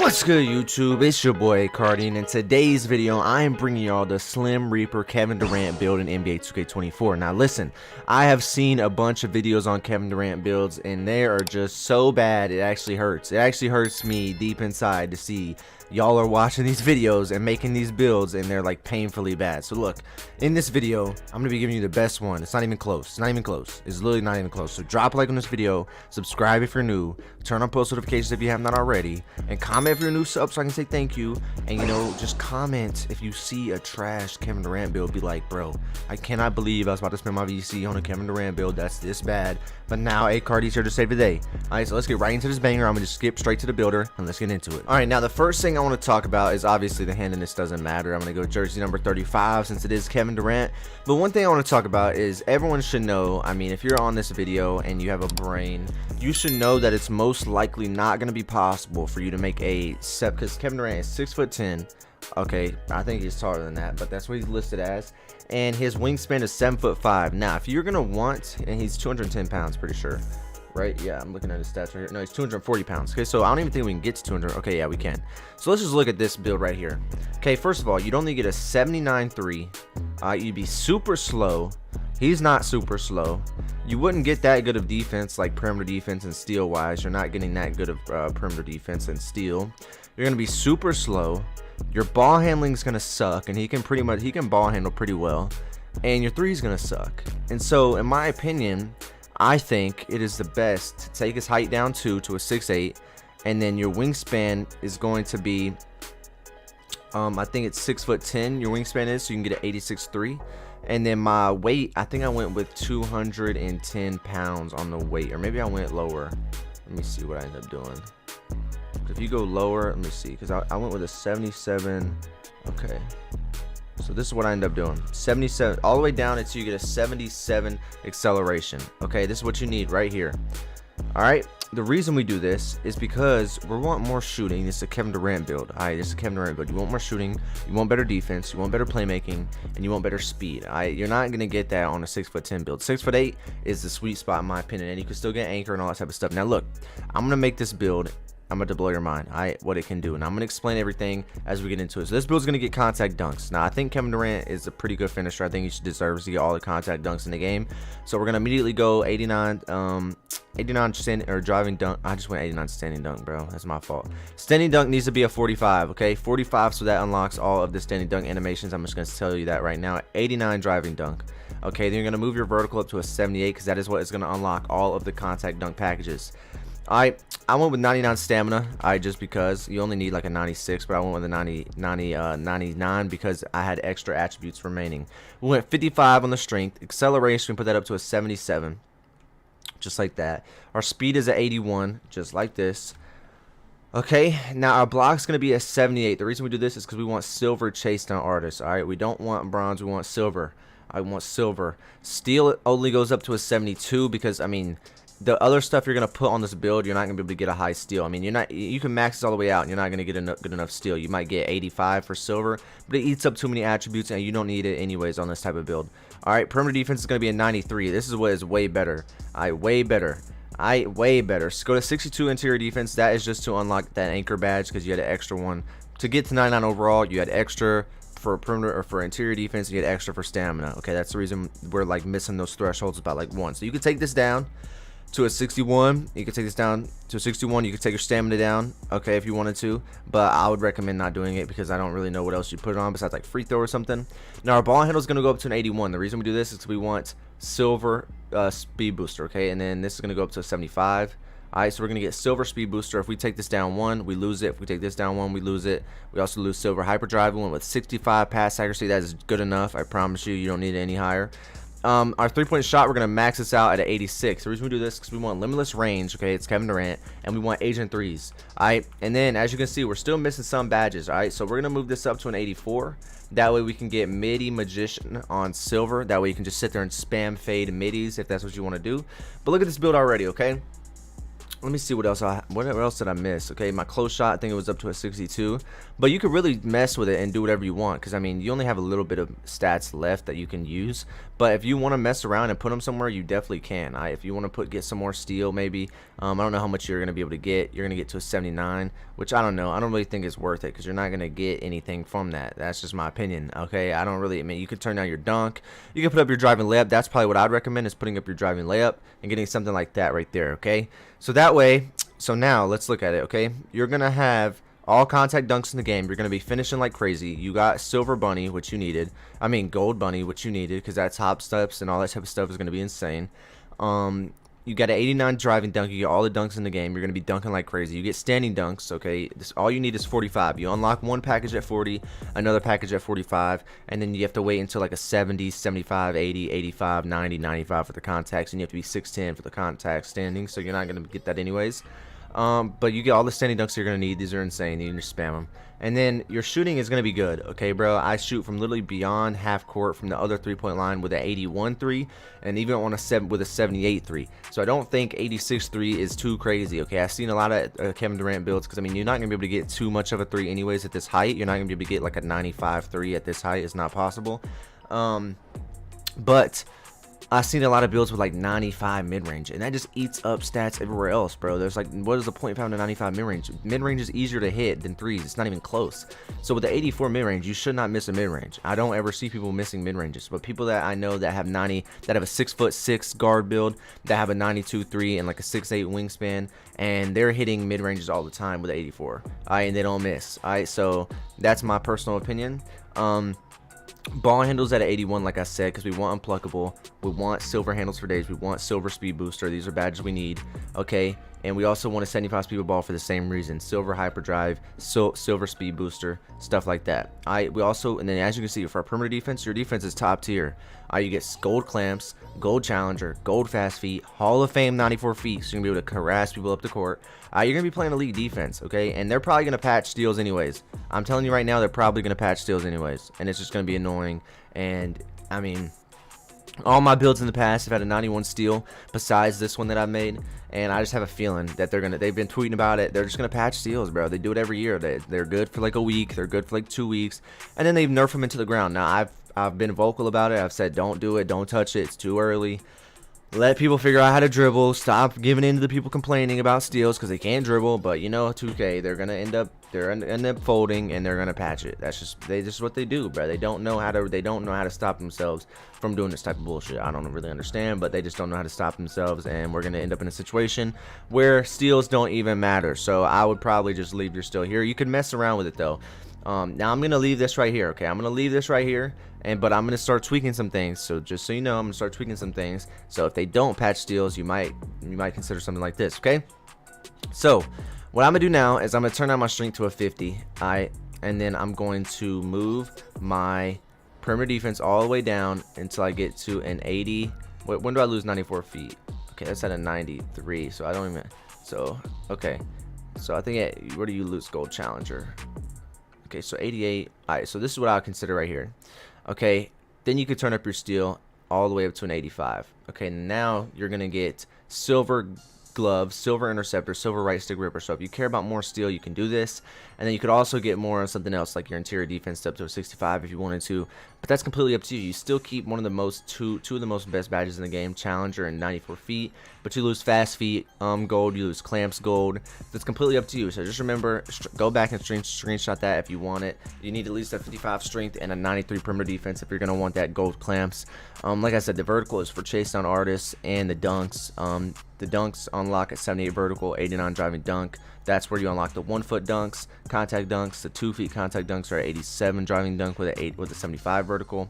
What's good, YouTube? It's your boy Cardi, and in today's video I am bringing y'all the Slim Reaper Kevin Durant build in NBA 2K24. Now listen, I have seen a bunch of videos on Kevin Durant builds and they are just so bad it actually hurts. It actually hurts me deep inside to see y'all are watching these videos and making these builds and they're like painfully bad. So look, in this video I'm gonna be giving you the best one. It's not even close. It's not even close. It's literally not even close. So drop a like on this video, subscribe if you're new, turn on post notifications if you have not already, and comment if you're a new sub so I can say thank you. And you know, just comment if you see a trash Kevin Durant build. Be like, bro, I cannot believe I was about to spend my VC on a Kevin Durant build that's this bad, but now A Cardi's here to save the day. Alright, so let's get right into this banger. I'm gonna just skip straight to the builder and let's get into it. Alright, now the first thing I want to talk about is obviously the hand, and this doesn't matter. I'm gonna go jersey number 35 since it is Kevin Durant. But one thing I want to talk about is everyone should know, I mean, if you're on this video and you have a brain, you should know that it's most likely not going to be possible for you to make a set, because Kevin Durant is 6'10". Okay, I think he's taller than that, but that's what he's listed as, and his wingspan is 7'5". Now if you're gonna want, and he's 210 pounds, pretty sure, right? Yeah, I'm looking at his stats right here. No, he's 240 pounds. Okay, so I don't even think we can get to 200. Okay, yeah, we can. So let's just look at this build right here. Okay, first of all, you'd only get a 79.3. You'd be super slow. He's not super slow. You wouldn't get that good of defense, like perimeter defense and steal wise. You're not getting that good of perimeter defense and steal. You're gonna be super slow. Your ball handling is gonna suck, and he can ball handle pretty well. And your three is gonna suck. And so, in my opinion, I think it is the best to take his height down to a 6'8", and then your wingspan is going to be, I think it's 6'10". Your wingspan is, so you can get an 86.3. And then my weight, I think I went with 210 pounds on the weight, or maybe I went lower. Let me see what I ended up doing. If you go lower, let me see, because I went with a 77. Okay. So this is what I end up doing. 77 all the way down until you get a 77 acceleration. Okay, this is what you need right here. All right, the reason we do this is because we want more shooting. This is a Kevin Durant build. All right, this is a Kevin Durant build. You want more shooting, you want better defense, you want better playmaking, and you want better speed. All right, you're not gonna get that on a 6'10" build. 6'8" is the sweet spot in my opinion, and you can still get anchor and all that type of stuff. Now look, I'm gonna make this build, I'm going to blow your mind, what it can do, and I'm going to explain everything as we get into it. So this build's going to get contact dunks. Now I think Kevin Durant is a pretty good finisher. I think he deserves to get all the contact dunks in the game. So we're going to immediately go 89 driving dunk. I just went 89 standing dunk, bro. That's my fault. Standing dunk needs to be a 45, okay? 45, so that unlocks all of the standing dunk animations. I'm just going to tell you that right now. 89 driving dunk. Okay, then you're going to move your vertical up to a 78, because that is what is going to unlock all of the contact dunk packages. I went with 99 stamina, just because you only need like a 96, but I went with a 99 because I had extra attributes remaining. We went 55 on the strength. Acceleration, we put that up to a 77, just like that. Our speed is at 81, just like this. Okay, now our block's going to be a 78. The reason we do this is because we want silver chase down artists. Alright, we don't want bronze, we want silver. I want silver. Steel only goes up to a 72 because, I mean, the other stuff you're gonna put on this build, you're not gonna be able to get a high steal. I mean, you can max this all the way out and you're not gonna get good enough steal. You might get 85 for silver, but it eats up too many attributes and you don't need it anyways on this type of build. All right, perimeter defense is gonna be a 93. This is what is way better. Way better. Way better. So go to 62 interior defense. That is just to unlock that anchor badge, because you had an extra one to get to 99 overall. You had extra for perimeter, or for interior defense, and you had extra for stamina. Okay, that's the reason we're like missing those thresholds about like one. So you can take this down to a 61. You can take this down to a 61. You can take your stamina down, okay, if you wanted to, but I would recommend not doing it because I don't really know what else you put it on besides like free throw or something. Now our ball handle is going to go up to an 81. The reason we do this is because we want silver speed booster, okay, and then this is going to go up to a 75. Alright, so we're going to get silver speed booster. If we take this down one, we lose it. If we take this down one, we lose it. We also lose silver hyperdrive. We went with 65 pass accuracy. That is good enough. I promise you, you don't need it any higher. Our three-point shot, we're going to max this out at an 86. The reason we do this is because we want limitless range, okay, it's Kevin Durant, and we want agent threes. Alright, and then as you can see, we're still missing some badges. Alright, so we're going to move this up to an 84. That way we can get midi magician on silver. That way you can just sit there and spam fade middies if that's what you want to do. But look at this build already, okay? let me see what else did I miss. Okay, my close shot, I think it was up to a 62, but you could really mess with it and do whatever you want, because I mean you only have a little bit of stats left that you can use, but if you want to mess around and put them somewhere, you definitely can. If you want to get some more steel, maybe I don't know how much you're going to be able to get. You're going to get to a 79, which I don't know, I don't really think it's worth it, because you're not going to get anything from that. That's just my opinion. Okay, I mean you could turn down your dunk, you can put up your driving layup. That's probably what I'd recommend, is putting up your driving layup and getting something like that right there. Okay, so that way, so now let's look at it. Okay, you're gonna have all contact dunks in the game. You're gonna be finishing like crazy. You got silver bunny, which you needed. I mean gold bunny, which you needed, because that top steps and all that type of stuff is gonna be insane. You got an 89 driving dunk. You get all the dunks in the game. You're going to be dunking like crazy. You get standing dunks, okay? All you need is 45. You unlock one package at 40, another package at 45, and then you have to wait until like a 70, 75, 80, 85, 90, 95 for the contacts, and you have to be 6'10 for the contact standing, so you're not going to get that anyways. But you get all the standing dunks you're going to need. These are insane. You need to spam them. And then your shooting is going to be good, okay, bro? I shoot from literally beyond half court from the other three-point line with an 81 3, and even on with a 78 3. So I don't think 86 3 is too crazy, okay? I've seen a lot of Kevin Durant builds, because I mean you're not going to be able to get too much of a 3 anyways at this height. You're not going to be able to get like a 95 3 at this height. It's not possible. But I've seen a lot of builds with like 95 mid-range, and that just eats up stats everywhere else, bro. There's like, what is the point found in 95 mid-range? Mid-range is easier to hit than threes. It's not even close. So with the 84 mid-range, you should not miss a mid-range. I don't ever see people missing mid-ranges, but people that I know that have that have a 6'6" guard build, that have a 92 3 and like a 6'8" wingspan, and they're hitting mid-ranges all the time with the 84. And they don't miss. So that's my personal opinion. Ball handles at an 81, like I said, because we want unpluckable, we want silver handles for days, we want silver speed booster. These are badges we need, okay? And we also want a 75 speed ball for the same reason: silver hyperdrive, silver speed booster, stuff like that. We also, and then as you can see, for our perimeter defense, your defense is top tier. You get gold clamps, gold challenger, gold fast feet, Hall of Fame 94 feet, so you're gonna be able to harass people up the court. You're gonna be playing elite defense, okay? And they're probably gonna patch steals anyways. I'm telling you right now, they're probably gonna patch steals anyways, and it's just gonna be annoying. And I mean, all my builds in the past have had a 91 steal besides this one that I made, and I just have a feeling that they've been tweeting about it. They're just gonna patch steals, bro. They do it every year. They're good for like a week, they're good for like 2 weeks, and then they nerf them into the ground. Now I've been vocal about it. I've said don't do it, don't touch it, it's too early. Let people figure out how to dribble. Stop giving in to the people complaining about steals because they can't dribble. But you know, 2K, they're gonna end up folding, and they're gonna patch it. That's just what they do, bro. They don't know how to stop themselves from doing this type of bullshit. I don't really understand, but they just don't know how to stop themselves, and we're gonna end up in a situation where steals don't even matter. So I would probably just leave your steal here. You can mess around with it though. Now I'm gonna leave this right here, okay? I'm gonna leave this right here, but I'm gonna start tweaking some things. So just so you know, I'm gonna start tweaking some things. So if they don't patch steals, you might consider something like this, okay? So what I'm gonna do now is I'm gonna turn on my strength to a 50, and then I'm going to move my perimeter defense all the way down until I get to an 80. When do I lose 94 feet? Okay, that's at a 93. So I don't even. So okay. So I think where do you lose gold challenger? Okay, so 88. Alright, so this is what I would consider right here. Okay, then you could turn up your steel all the way up to an 85. Okay, now you're gonna get silver gloves, silver interceptor, silver right stick ripper. So if you care about more steel, you can do this, and then you could also get more on something else like your interior defense up to a 65 if you wanted to, but that's completely up to you. You still keep one of the most two of the most best badges in the game, challenger and 94 feet, but you lose fast feet gold, you lose clamps gold. That's completely up to you. So just remember, go back and screenshot that if you want it. You need at least a 55 strength and a 93 perimeter defense if you're gonna want that gold clamps. Like I said, the vertical is for chase down artists, and the dunks unlock at 78 vertical, 89 driving dunk. That's where you unlock the 1 foot dunks, contact dunks. The 2 feet contact dunks are at 87 driving dunk with a 75 vertical.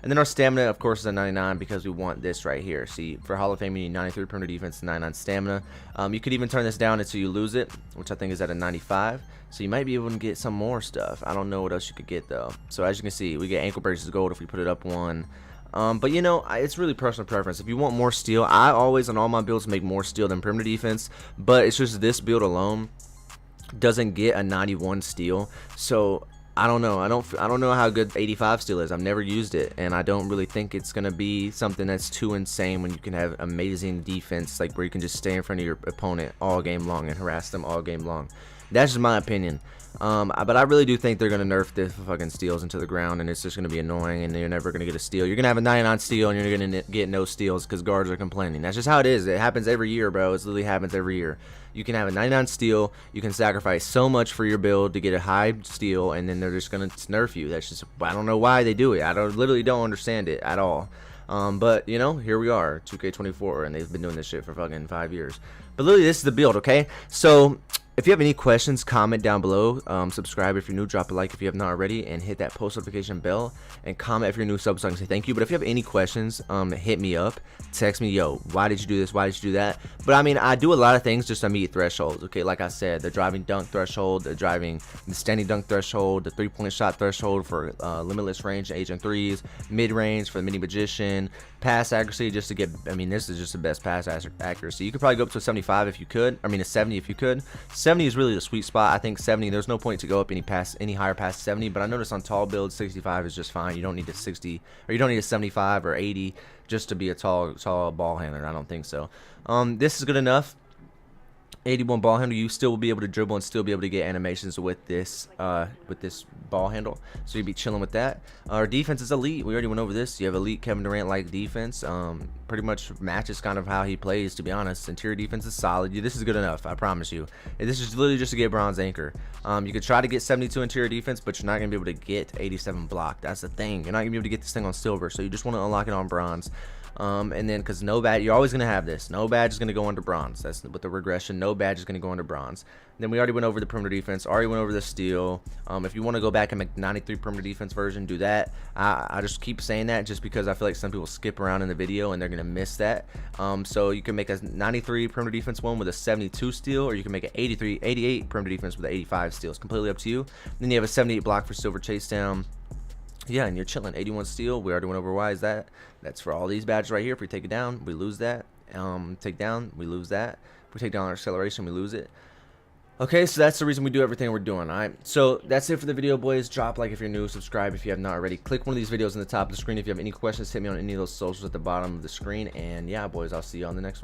And then our stamina, of course, is a 99 because we want this right here. See, for Hall of Fame, you need 93 perimeter defense, 99 stamina. You could even turn this down until you lose it, which I think is at a 95. So you might be able to get some more stuff. I don't know what else you could get though. So as you can see, we get ankle braces gold if we put it up 1. But you know, it's really personal preference. If you want more steel, I always on all my builds make more steel than perimeter defense, but it's just this build alone doesn't get a 91 steel. So I don't know. I don't know how good 85 steel is. I've never used it, and I don't really think it's gonna be something that's too insane when you can have amazing defense, like where you can just stay in front of your opponent all game long and harass them all game long. That's just my opinion. But I really do think they're gonna nerf the fucking steals into the ground, and it's just gonna be annoying, and you're never gonna get a steal. You're gonna have a 99 steal, and you're gonna get no steals because guards are complaining. That's just how it is. It happens every year, bro. It literally happens every year. You can have a 99 steal. You can sacrifice so much for your build to get a high steal, and then they're just gonna nerf you. That's just, I don't know why they do it. Literally don't understand it at all. But you know, here we are, 2K24, and they've been doing this shit for fucking 5 years. But literally, this is the build, okay? So if you have any questions, comment down below. Subscribe if you're new, drop a like if you have not already, and hit that post notification bell, and comment if you're new sub so I can say thank you. But if you have any questions, hit me up, text me, yo, why did you do this, why did you do that? But I mean, I do a lot of things just to meet thresholds, okay? Like I said, the driving dunk threshold, the standing dunk threshold, the 3-point shot threshold for limitless range agent threes, mid range for the mini magician, pass accuracy just to get, I mean, this is just the best pass accuracy. You could probably go up to a 75 if you could, I mean a 70 if you could. 70 is really the sweet spot. I think 70, there's no point to go up any higher past 70, but I noticed on tall builds 65 is just fine. You don't need a 60, or you don't need a 75 or 80 just to be a tall ball handler. I don't think so. This is good enough. 81 ball handle, you still will be able to dribble and still be able to get animations with this ball handle, so you'd be chilling with that. Our defense is elite. We already went over this. You have elite Kevin Durant like defense. Pretty much matches kind of how he plays, to be honest. Interior defense is solid. This is good enough, I promise you. This is literally just to get bronze anchor. You could try to get 72 interior defense, but you're not gonna be able to get 87 block. That's the thing. You're not gonna be able to get this thing on silver, so you just want to unlock it on bronze. And then because no badge, you're always going to have this. No badge is going to go under bronze. That's with the regression. No badge is going to go under bronze. Then we already went over the perimeter defense. Already went over the steal. If you want to go back and make 93 perimeter defense version, do that. I just keep saying that just because I feel like some people skip around in the video and they're going to miss that. So you can make a 93 perimeter defense one with a 72 steal, or you can make an 88 perimeter defense with an 85 steal. It's completely up to you. Then you have a 78 block for silver chase down. Yeah, and you're chilling. 81 steal. We already went over why is that. That's for all these badges right here. If we take it down, we lose that. Take down, we lose that. If we take down our acceleration, we lose it. Okay, so that's the reason we do everything we're doing. All right, so that's it for the video, boys. Drop a like if you're new, subscribe if you have not already. Click one of these videos on the top of the screen. If you have any questions, hit me on any of those socials at the bottom of the screen. And yeah, boys, I'll see you on the next one.